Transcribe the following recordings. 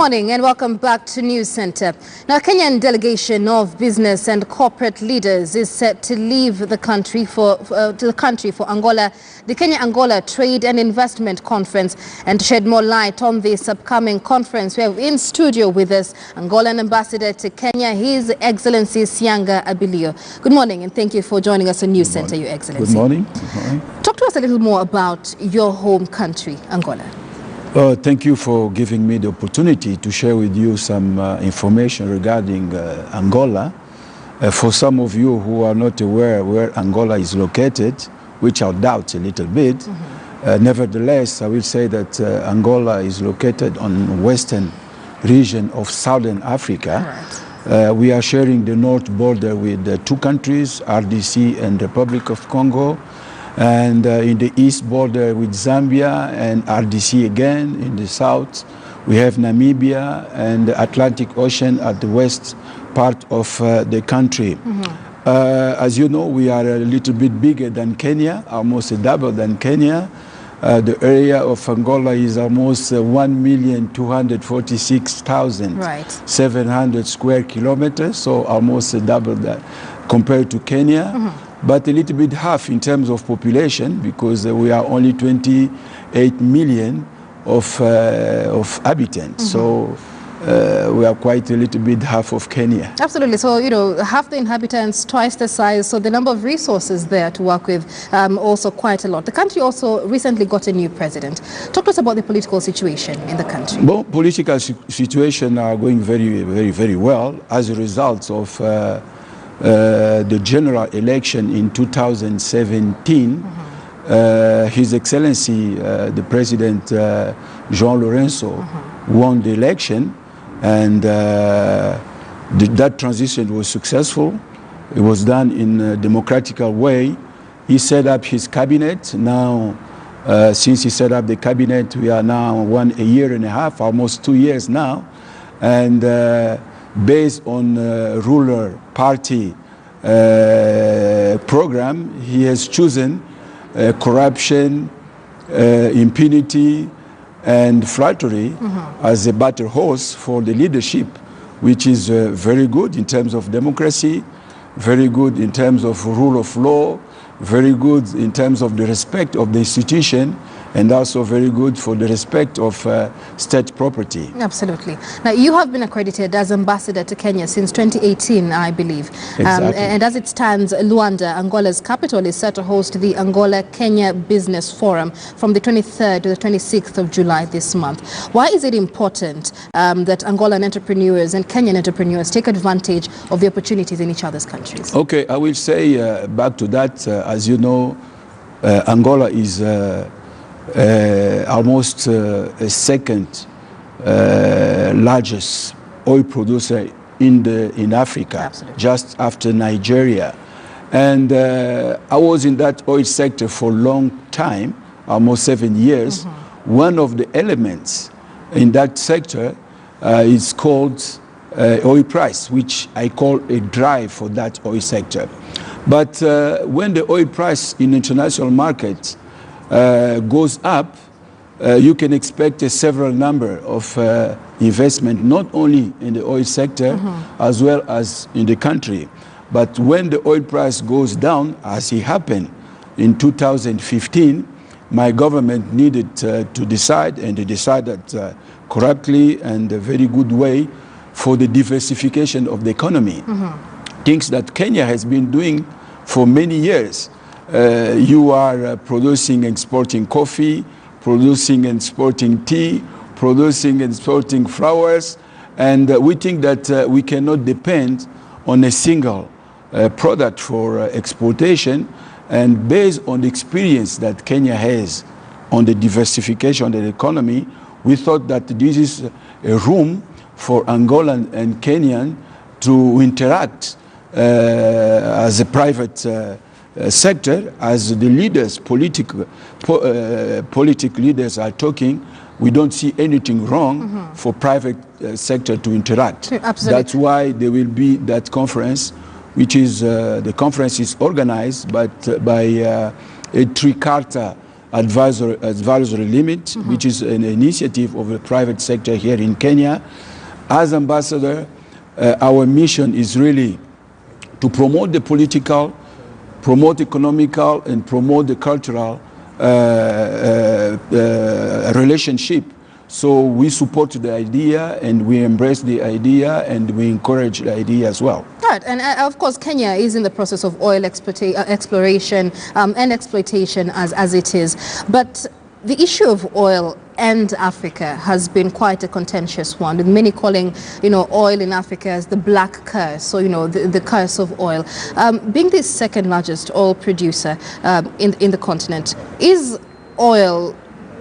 morning and welcome back to News Center. Now, a Kenyan delegation of business and corporate leaders is set to leave the country for Angola, the Kenya-Angola Trade and Investment Conference. And to shed more light on this upcoming conference, we have in studio with us Angolan Ambassador to Kenya, His Excellency Sianga Abilio. Good morning and thank you for joining us on News Center, Your Excellency. Good morning. Good morning. Talk to us a little more about your home country, Angola. Thank you for giving me the opportunity to share with you some information regarding Angola. For some of you who are not aware where Angola is located, which I'll doubt a little bit, nevertheless, I will say that Angola is located on the western region of southern Africa. Right. We are sharing the north border with two countries, RDC and Republic of Congo. And in the east border with Zambia and RDC again. In the south, we have Namibia and the Atlantic Ocean at the west part of the country. As you know, we are a little bit bigger than Kenya, almost double than Kenya. The area of Angola is almost 1,246,700 square kilometers, so almost double that compared to Kenya. But a little bit half in terms of population, because we are only 28 million of habitants. So we are quite a little bit half of Kenya. Absolutely. So, you know, half the inhabitants, twice the size. So the number of resources there to work with also quite a lot. The country also recently got a new president. Talk to us about the political situation in the country. Well, political situation are going very well as a result of the general election in 2017. His Excellency, the President João Lourenço, won the election, and that transition was successful. It was done in a democratic way. He set up his cabinet. Now, since he set up the cabinet, we are now a year and a half, almost 2 years now, and based on ruler party program, he has chosen corruption, impunity, and flattery as a battle horse for the leadership, which is very good in terms of democracy, very good in terms of rule of law, very good in terms of the respect of the institution, and also very good for the respect of state property. Absolutely. Now, you have been accredited as ambassador to Kenya since 2018, I believe. Exactly. And as it stands, Luanda, Angola's capital, is set to host the Angola-Kenya Business Forum from the 23rd to the 26th of July this month. Why is it important that Angolan entrepreneurs and Kenyan entrepreneurs take advantage of the opportunities in each other's countries? Okay, I will say back to that, as you know, Angola is almost a second largest oil producer in Africa. Absolutely. Just after Nigeria. And I was in that oil sector for a long time, almost 7 years. One of the elements in that sector is called oil price, which I call a drive for that oil sector. But when the oil price in international markets goes up, you can expect a several number of investment, not only in the oil sector as well as in the country. But when the oil price goes down, as it happened in 2015, my government needed to decide, and they decided correctly and a very good way for the diversification of the economy. Things that Kenya has been doing for many years. You are producing and exporting coffee, producing and exporting tea, producing and exporting flowers, and we think that we cannot depend on a single product for exportation. And based on the experience that Kenya has on the diversification of the economy, we thought that this is a room for Angolan and Kenyan to interact as a private sector, as the leaders, political leaders are talking. We don't see anything wrong for private sector to interact. Absolutely. That's why there will be that conference, which is the conference is organized by a tripartite advisory limit, which is an initiative of the private sector here in Kenya. As ambassador, our mission is really to promote the political, promote economical, and promote the cultural relationship. So we support the idea, and we embrace the idea, and we encourage the idea as well. Right, and of course Kenya is in the process of oil exploration and exploitation as it is. But the issue of oil and Africa has been quite a contentious one, with many calling, oil in Africa as the black curse, so, the curse of oil. Being the second largest oil producer in the continent, is oil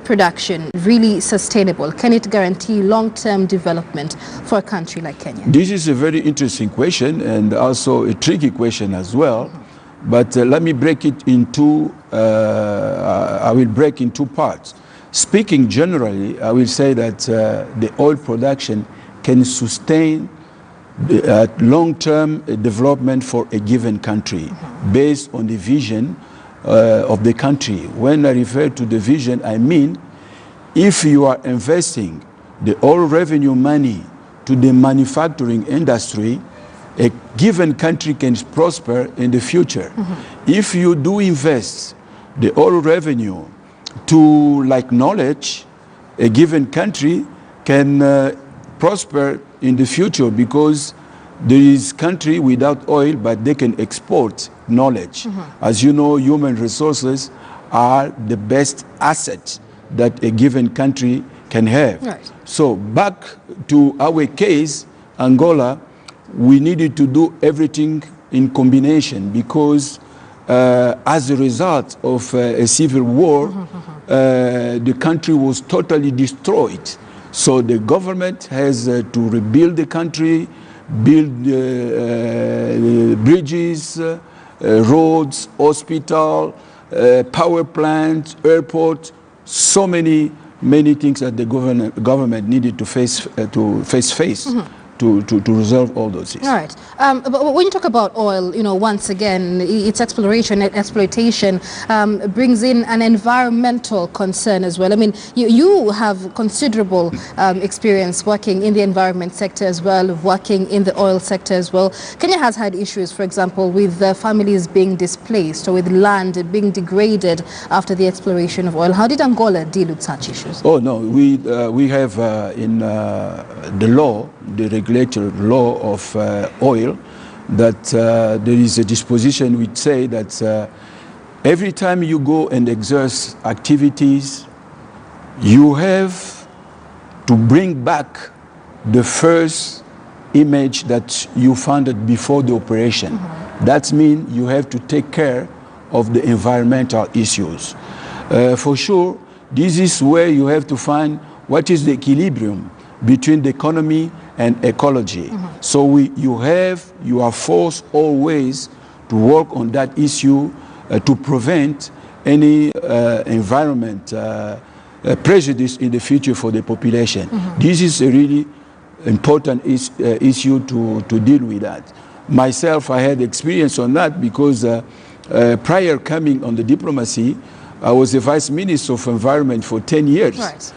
production really sustainable? Can it guarantee long-term development for a country like Kenya? This is a very interesting question, and also a tricky question as well. But let me break it into, I will break in two parts. Speaking generally, I will say that the oil production can sustain long-term development for a given country based on the vision of the country. When I refer to the vision, I mean if you are investing the oil revenue money to the manufacturing industry, a given country can prosper in the future. If you do invest the oil revenue to knowledge, a given country can prosper in the future, because there is country without oil, but they can export knowledge. As you know, human resources are the best asset that a given country can have. Right. So back to our case, Angola, we needed to do everything in combination, because as a result of a civil war, the country was totally destroyed. So the government has to rebuild the country, build bridges, roads, hospital, power plant, airport, so many things that the government needed to face to resolve all those issues. All right. But when you talk about oil, once again, its exploration and exploitation brings in an environmental concern as well. I mean, you have considerable experience working in the environment sector as well, working in the oil sector as well. Kenya has had issues, for example, with families being displaced or with land being degraded after the exploration of oil. How did Angola deal with such issues? Oh, no. We have in the law, the regulatory law of oil, that there is a disposition which say that every time you go and exert activities, you have to bring back the first image that you founded before the operation. That means you have to take care of the environmental issues. For sure, this is where you have to find what is the equilibrium between the economy and ecology. So you are forced always to work on that issue to prevent any environment prejudice in the future for the population. This is a really important issue to deal with that. Myself, I had experience on that, because prior coming on the diplomacy, I was the Vice Minister of Environment for 10 years. Right.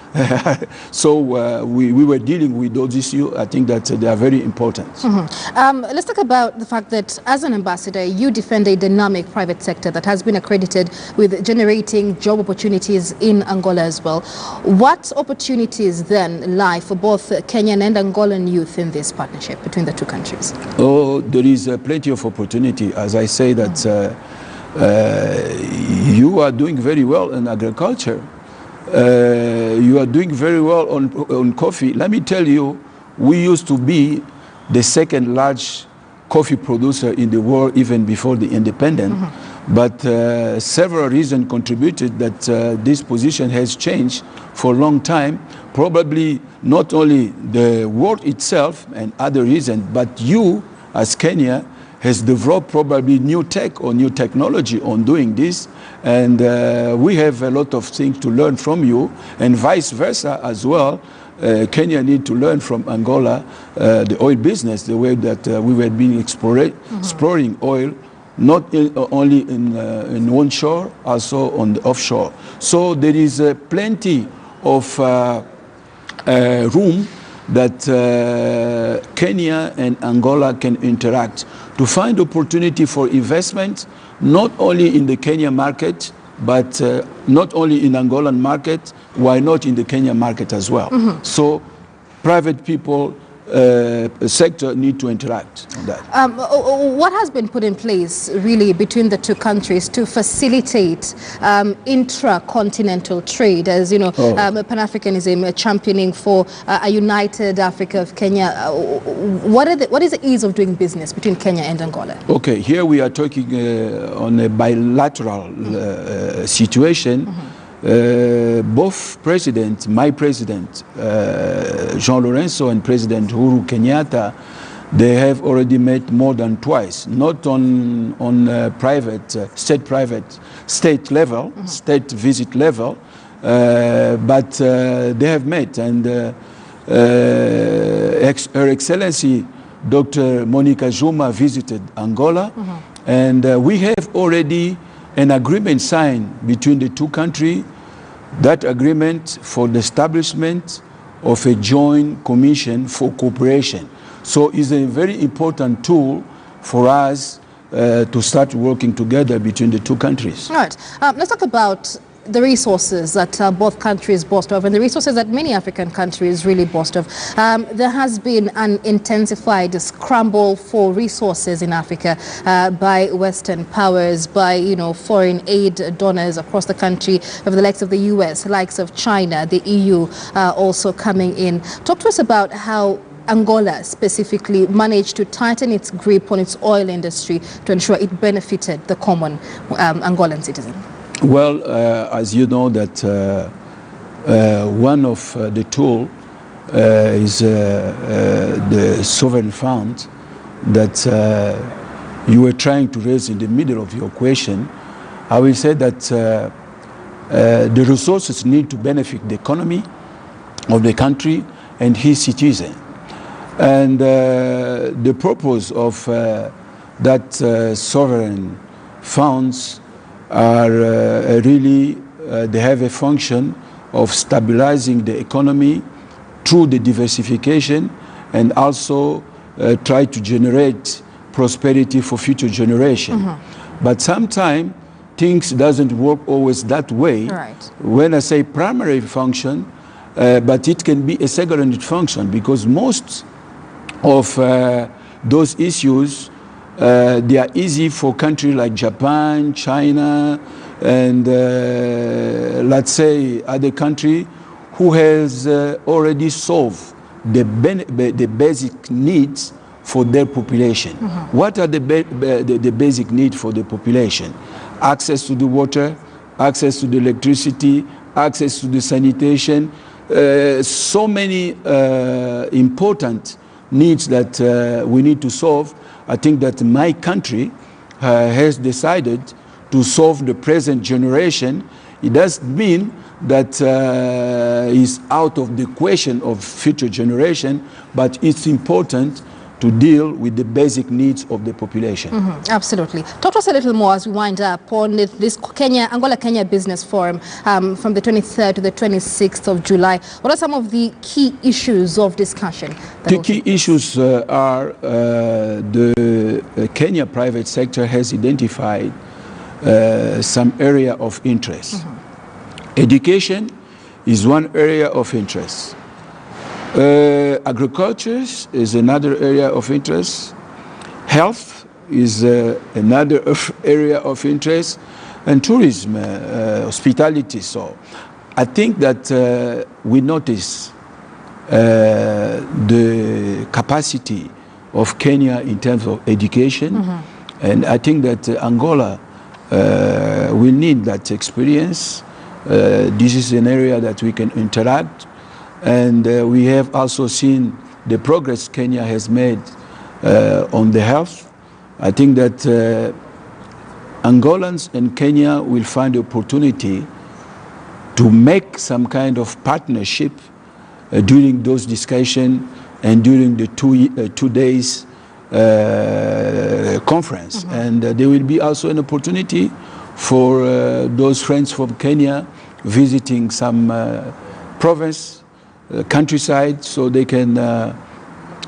So we were dealing with those issues. I think that they are very important. Let's talk about the fact that as an ambassador, you defend a dynamic private sector that has been accredited with generating job opportunities in Angola as well. What opportunities then lie for both Kenyan and Angolan youth in this partnership between the two countries? Oh, there is plenty of opportunity. As I say that you are doing very well in agriculture. You are doing very well on coffee. Let me tell you, we used to be the second large coffee producer in the world even before the independence. But several reasons contributed that this position has changed for a long time. Probably not only the world itself and other reasons, but you as Kenya has developed probably new tech or new technology on doing this, and we have a lot of things to learn from you, and vice versa as well. Kenya need to learn from Angola the oil business, the way that we were being exploring oil not only in onshore, also on the offshore. So there is plenty of room that Kenya and Angola can interact to find opportunity for investment, not only in the Kenya market, but not only in Angolan market, why not in the Kenya market as well? Mm-hmm. So private people sector need to interact on that. What has been put in place really between the two countries to facilitate intra-continental trade, as you know, Pan-Africanism championing for a united Africa of Kenya? What is the ease of doing business between Kenya and Angola? Okay, here we are talking on a bilateral situation. Mm-hmm. Both presidents, my president, Jean Lorenzo, and President Uhuru Kenyatta, they have already met more than twice, not on state level, mm-hmm. state visit level, but they have met, and Her Excellency Dr. Monica Juma visited Angola, mm-hmm. and we have already an agreement signed between the two countries, that agreement for the establishment of a joint commission for cooperation. So it's a very important tool for us to start working together between the two countries. All right. Let's talk about the resources that both countries boast of, and the resources that many African countries really boast of. There has been an intensified scramble for resources in Africa by Western powers, by foreign aid donors across the country, of the likes of the US, likes of China, the EU also coming in. Talk to us about how Angola specifically managed to tighten its grip on its oil industry to ensure it benefited the common Angolan citizen. Well, as you know, that one of the tool is the sovereign fund that you were trying to raise in the middle of your question. I will say that the resources need to benefit the economy of the country and his citizens. And the purpose of that sovereign funds are really, they have a function of stabilizing the economy through the diversification, and also try to generate prosperity for future generation. Mm-hmm. But sometimes things doesn't work always that way. Right. When I say primary function, but it can be a secondary function, because most of those issues they are easy for countries like Japan, China, and let's say other country who has already solved the basic needs for their population. Mm-hmm. What are the basic needs for the population? Access to the water, access to the electricity, access to the sanitation, so many important needs that we need to solve. I think that my country has decided to solve the present generation. It doesn't mean that it's out of the question of future generation, but it's important to deal with the basic needs of the population. Mm-hmm. Absolutely. Talk to us a little more as we wind up on this Angola-Kenya Business Forum from the 23rd to the 26th of July. What are some of the key issues of discussion? The key issues are the Kenya private sector has identified some area of interest. Mm-hmm. Education is one area of interest. Agriculture is another area of interest. Health is another area of interest, and tourism, hospitality. So I think that we notice the capacity of Kenya in terms of education, mm-hmm. and I think that Angola will need that experience. This is an area that we can interact. And we have also seen the progress Kenya has made on the health. I think that Angolans and Kenya will find the opportunity to make some kind of partnership during those discussions and during the two days conference. And there will be also an opportunity for those friends from Kenya visiting some province, countryside, so they can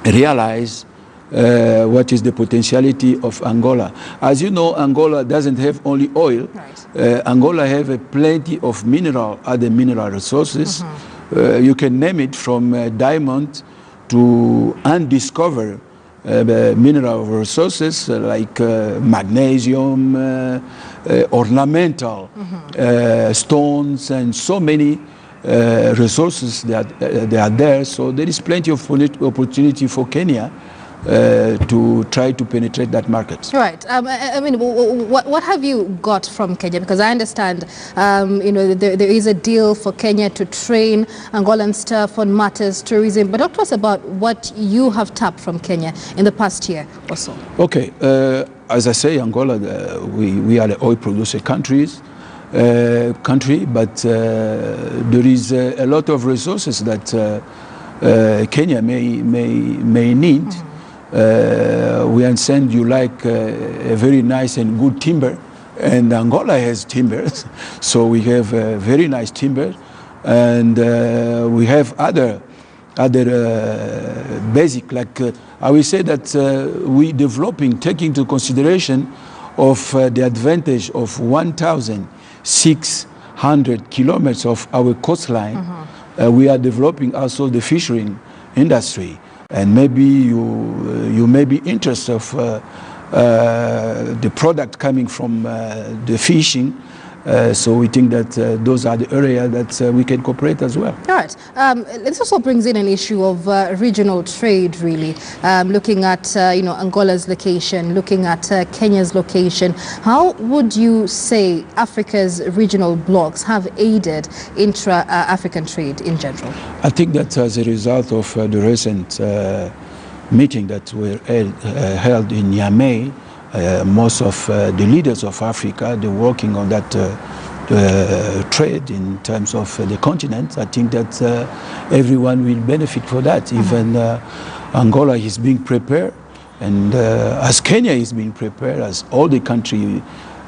realize what is the potentiality of Angola. As you know, Angola doesn't have only oil. Right. Angola have plenty of other mineral resources. You can name it from diamond to undiscovered mineral resources like magnesium, ornamental stones, and so many resources that they are there. So there is plenty of opportunity for Kenya to try to penetrate that market. Right. I mean, what have you got from Kenya? Because I understand, there is a deal for Kenya to train Angolan staff on matters tourism. But talk to us about what you have tapped from Kenya in the past year or so. Okay. As I say, Angola, we are the oil producer country, but there is a lot of resources that Kenya may need. We understand you like a very nice and good timber, and Angola has timbers, so we have very nice timber, and we have other basic, like I will say that we developing, taking into consideration of the advantage of 1,600 kilometers of our coastline. We are developing also the fishing industry. And maybe you may be interested of the product coming from the fishing. So we think that those are the areas that we can cooperate as well. All right. This also brings in an issue of regional trade, really. Looking at Angola's location, looking at Kenya's location. How would you say Africa's regional blocs have aided intra-African trade in general? I think that as a result of the recent meeting that were held in Niamey, most of the leaders of Africa, they're working on that trade in terms of the continent. I think that everyone will benefit for that. Even Angola is being prepared, and as Kenya is being prepared, as all the countries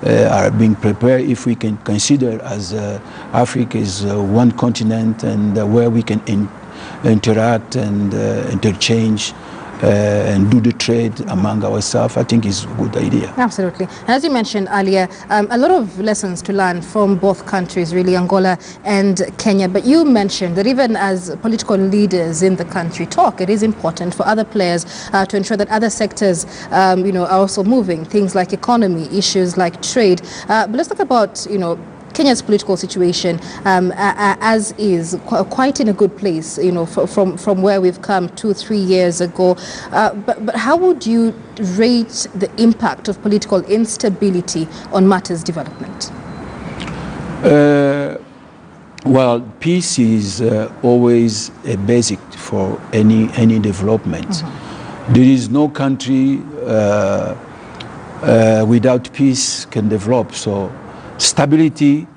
are being prepared, if we can consider as Africa is one continent and where we can interact and interchange and do the trade among ourselves, I think is a good idea. Absolutely. And as you mentioned earlier, a lot of lessons to learn from both countries, really, Angola and Kenya. But you mentioned that even as political leaders in the country talk, it is important for other players to ensure that other sectors, are also moving. Things like economy, issues like trade. But let's talk about, Kenya's political situation as is quite in a good place, from where we've come 2-3 years ago. But how would you rate the impact of political instability on matters development? Well, peace is always a basic for any development. There is no country without peace can develop. So stability,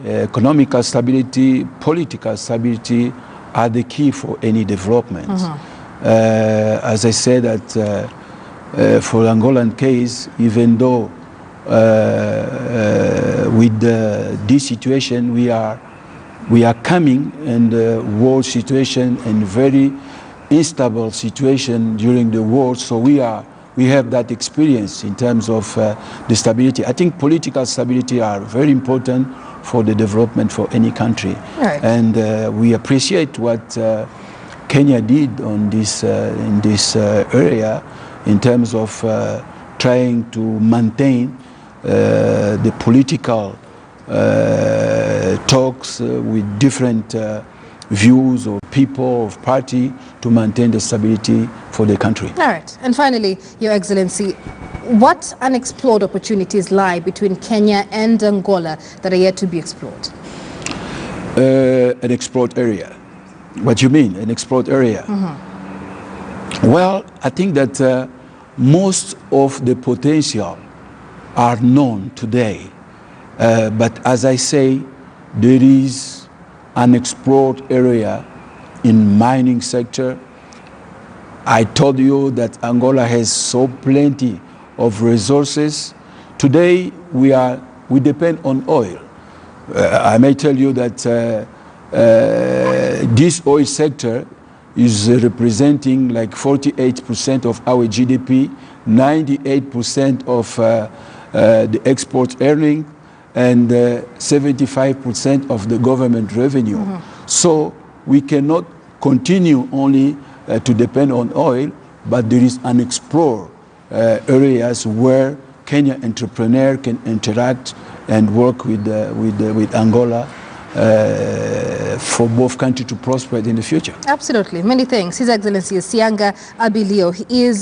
economical stability, political stability are the key for any development. As I said, that for Angolan case, even though with this situation we are coming in the war situation and very unstable situation during the war, so we have that experience in terms of the stability. I think political stability are very important for the development for any country. Right. And we appreciate what Kenya did on this in this area in terms of trying to maintain the political talks with different views of people, of party, to maintain the stability for the country. All right. And finally, Your Excellency, what unexplored opportunities lie between Kenya and Angola that are yet to be explored? An explored area. What do you mean, an explored area? Well, I think that most of the potential are known today. But as I say, there is an explored area in mining sector, I told you that Angola has so plenty of resources. Today we depend on oil. I may tell you that this oil sector is representing like 48% of our GDP, 98% of the export earning, and 75% of the government revenue. So we cannot continue only to depend on oil, but there is unexplored areas where Kenyan entrepreneur can interact and work with Angola for both countries to prosper in the future. Absolutely. Many thanks. His Excellency Sianga Abilio. He is